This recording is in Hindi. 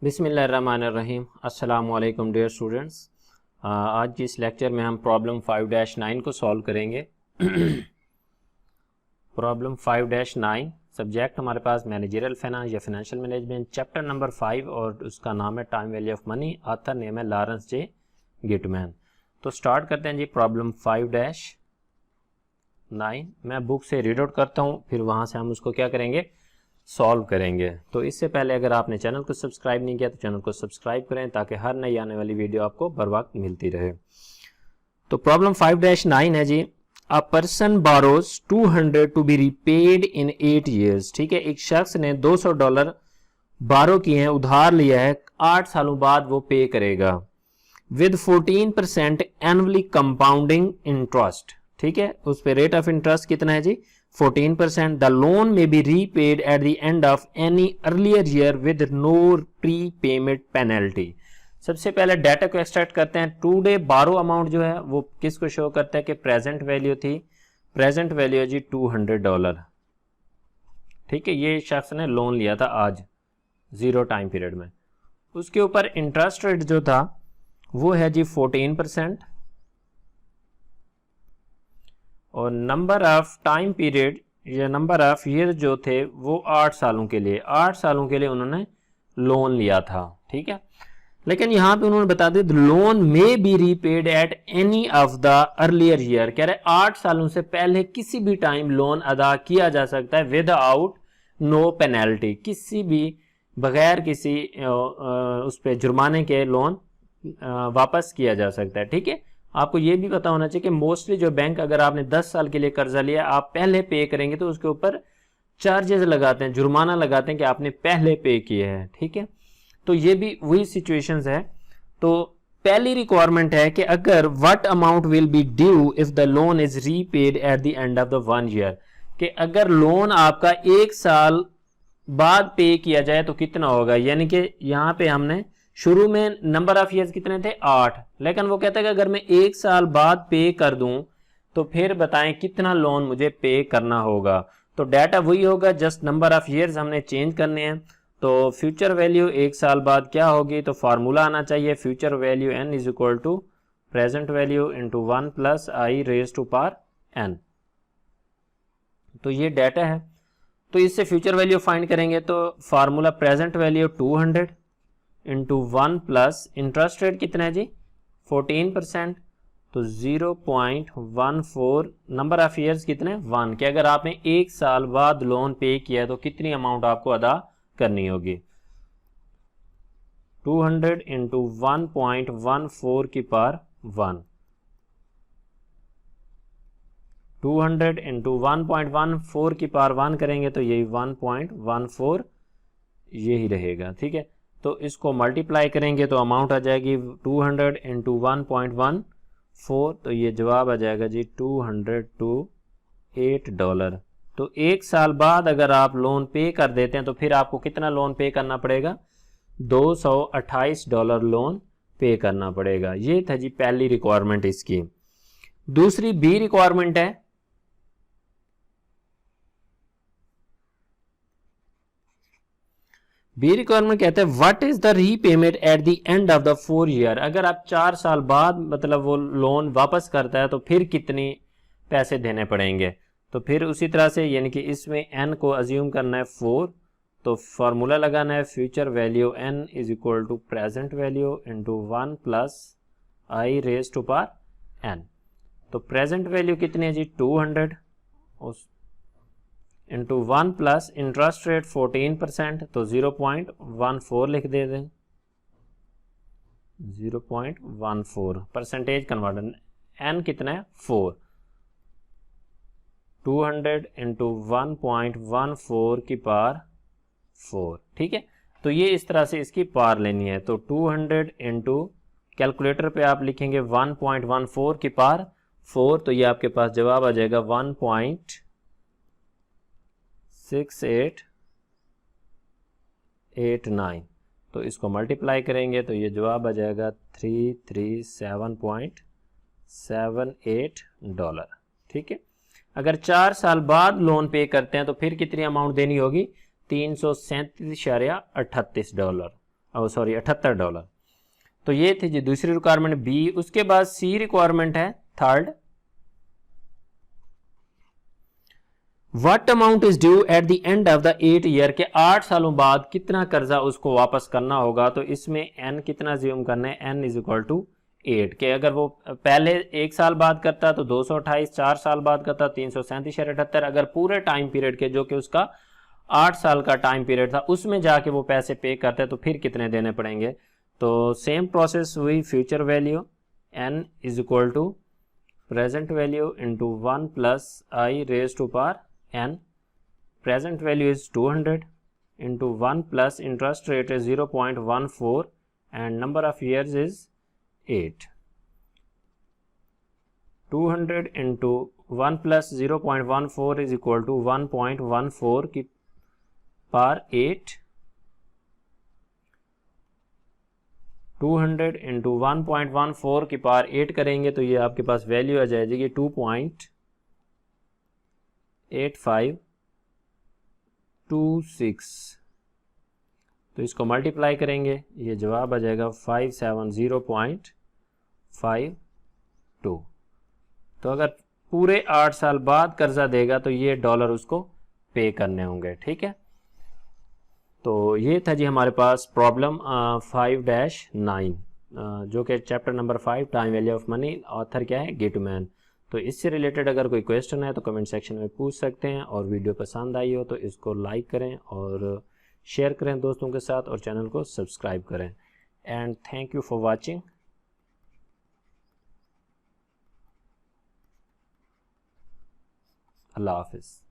बिस्मिल्लाहिर्रहमानिर्रहीम। अस्सलामुअलैकुम डियर स्टूडेंट्स। आज इस लेक्चर में हम प्रॉब्लम 5-9 को सॉल्व करेंगे। प्रॉब्लम 5-9 सब्जेक्ट हमारे पास मैनेजरियल फाइनेंस या फाइनेंशियल मैनेजमेंट, चैप्टर नंबर 5 और उसका नाम है time value of money. Author name है लॉरेंस जे गिटमैन। तो स्टार्ट करते हैं जी प्रॉब्लम 5-9। मैं बुक से रीड आउट करता हूँ, फिर वहाँ से हम उसको क्या करेंगे, सॉल्व करेंगे। तो इससे पहले अगर आपने चैनल को सब्सक्राइब नहीं किया तो चैनल को सब्सक्राइब करें ताकि हर नई आने वाली वीडियो आपको बर वक्त मिलती रहे। तो प्रॉब्लम 5-9 है जी, a person borrows 200 to be repaid in 8 years। ठीक है, एक शख्स ने $200 बारो किए हैं, उधार लिया है, 8 सालों बाद वो पे करेगा विद 14% एनुअली कंपाउंडिंग इंटरेस्ट। ठीक है, उस पे रेट ऑफ इंटरेस्ट कितना है जी, 14%। The loan may be repaid at the end of any earlier year with no pre payment penalty. सबसे पहले डाटा को एक्सट्रैक्ट करते हैं। टुडे बारो अमाउंट जो है वो किसको शो करता है कि प्रेजेंट वैल्यू थी, प्रेजेंट वैल्यू है जी $200। ठीक है, ये शख्स ने लोन लिया था आज 0 टाइम पीरियड में। उसके ऊपर इंटरेस्ट रेट जो था वो है जी 14% और नंबर ऑफ टाइम पीरियड या नंबर ऑफ ईयर जो थे वो 8 सालों के लिए, 8 सालों के लिए उन्होंने लोन लिया था। ठीक है, लेकिन यहां पे उन्होंने बता दिया loan may be repaid at any of the earlier year. कह रहे 8 सालों से पहले किसी भी टाइम लोन अदा किया जा सकता है विद आउट नो पेनल्टी, किसी भी बगैर किसी उस पे जुर्माने के लोन वापस किया जा सकता है। ठीक है, आपको ये भी पता होना चाहिए कि मोस्टली जो बैंक, अगर आपने 10 साल के लिए कर्जा लिया, आप पहले पे करेंगे तो उसके ऊपर चार्जेस लगाते हैं, जुर्माना लगाते हैं कि आपने पहले पे किया है। ठीक है, तो ये भी वही सिचुएशंस है। तो पहली रिक्वायरमेंट है कि अगर what amount will be due if the loan is repaid at the end of the 1 year, कि अगर लोन आपका 1 साल बाद पे किया जाए तो कितना होगा। यानी कि यहाँ पे हमने शुरू में नंबर ऑफ ईयर्स कितने थे, 8, लेकिन वो कहता है कि अगर मैं 1 साल बाद पे कर दूं तो फिर बताएं कितना लोन मुझे पे करना होगा। तो डाटा वही होगा, जस्ट नंबर ऑफ ईयर्स हमने चेंज करने हैं। तो फ्यूचर वैल्यू 1 साल बाद क्या होगी, तो फार्मूला आना चाहिए future value n is equal to present value into 1 plus i raise to power n। तो ये डाटा है, तो इससे फ्यूचर वैल्यू फाइंड करेंगे। तो formula present value 200 into 1 plus interest rate कितना है जी 14%, तो 0.14, नंबर ऑफ ईयर्स कितने 1, कि अगर आपने 1 साल बाद लोन पे किया है तो कितनी अमाउंट आपको अदा करनी होगी। 200 इंटू 1.14 की पावर 1, 200 इंटू 1.14 की पावर 1 करेंगे तो यही 1.14 यही रहेगा। ठीक है, तो इसको मल्टीप्लाई करेंगे तो अमाउंट आ जाएगी 200 इंटू 1.14, तो ये जवाब आ जाएगा जी $208। तो 1 साल बाद अगर आप लोन पे कर देते हैं तो फिर आपको कितना लोन पे करना पड़ेगा, $228 लोन पे करना पड़ेगा। ये था जी पहली रिक्वायरमेंट इसकी। दूसरी बी रिक्वायरमेंट है, बी रिक्वायरमेंट कहते हैं what is the repayment eight the end of the 4 year। अगर आप 4 साल बाद मतलब वो लोन वापस करता है तो फिर कितनी पैसे देने पड़ेंगे। तो फिर उसी तरह से यानी कि इसमें n को अज्यूम करना है 4, तो फार्मूला लगाना है future value n is equal to present value into 1 plus i raise to power n। तो प्रेजेंट वैल्यू कितनी है जी 200 इंटू 1 प्लस इंटरेस्ट रेट 14%, तो 0.14 लिख दे दें, 0.14 परसेंटेज कन्वर्टर, n कितना है 4, 200 इंटू 1.14 की पावर 4। ठीक है, तो ये इस तरह से इसकी पावर लेनी है। तो 200 इंटू कैलकुलेटर पे आप लिखेंगे 1.14 की पावर 4, तो ये आपके पास जवाब आ जाएगा 1.6889। तो इसको मल्टीप्लाई करेंगे तो ये जवाब आ जाएगा $337.78। ठीक है, अगर 4 साल बाद लोन पे करते हैं तो फिर कितनी अमाउंट देनी होगी, $337.38। सॉरी $78। तो ये थी जी दूसरी रिक्वायरमेंट बी। उसके बाद सी रिक्वायरमेंट है third, what amount is due at the end of the 8 year, के 8 सालों बाद कितना कर्जा उसको वापस करना होगा। तो इसमें एन कितना ज्यूम करना है, एन इज इक्वल टू 8 के अगर वो पहले 1 साल बाद करता तो 228, 4 साल बाद करता 337.78, अगर पूरे टाइम पीरियड के जो कि उसका 8 साल का टाइम पीरियड था उसमें जाके वो पैसे पे करते तो फिर कितने देने पड़ेंगे। तो सेम प्रोसेस हुई, future value N is equal to present value into 1 plus i raise to power n, present value is 200 into 1 plus interest rate is 0.14 and number of years is 8. 200 into 1 plus 0.14 is equal to 1.14 की पावर 8, 200 into 1.14 की पावर 8 करेंगे तो ये आपके पास वैल्यू आ जाएगी 2.8526। तो इसको मल्टीप्लाई करेंगे, ये जवाब आ जाएगा 570.52। तो अगर पूरे 8 साल बाद कर्जा देगा तो ये डॉलर उसको पे करने होंगे। ठीक है, तो ये था जी हमारे पास प्रॉब्लम 5-9 जो कि chapter number 5 time value of money, author क्या है गिटमैन। तो इससे रिलेटेड अगर कोई क्वेश्चन है तो कमेंट सेक्शन में पूछ सकते हैं, और वीडियो पसंद आई हो तो इसको लाइक करें और शेयर करें दोस्तों के साथ, और चैनल को सब्सक्राइब करें। And thank you for watching. अल्लाह हाफिज़।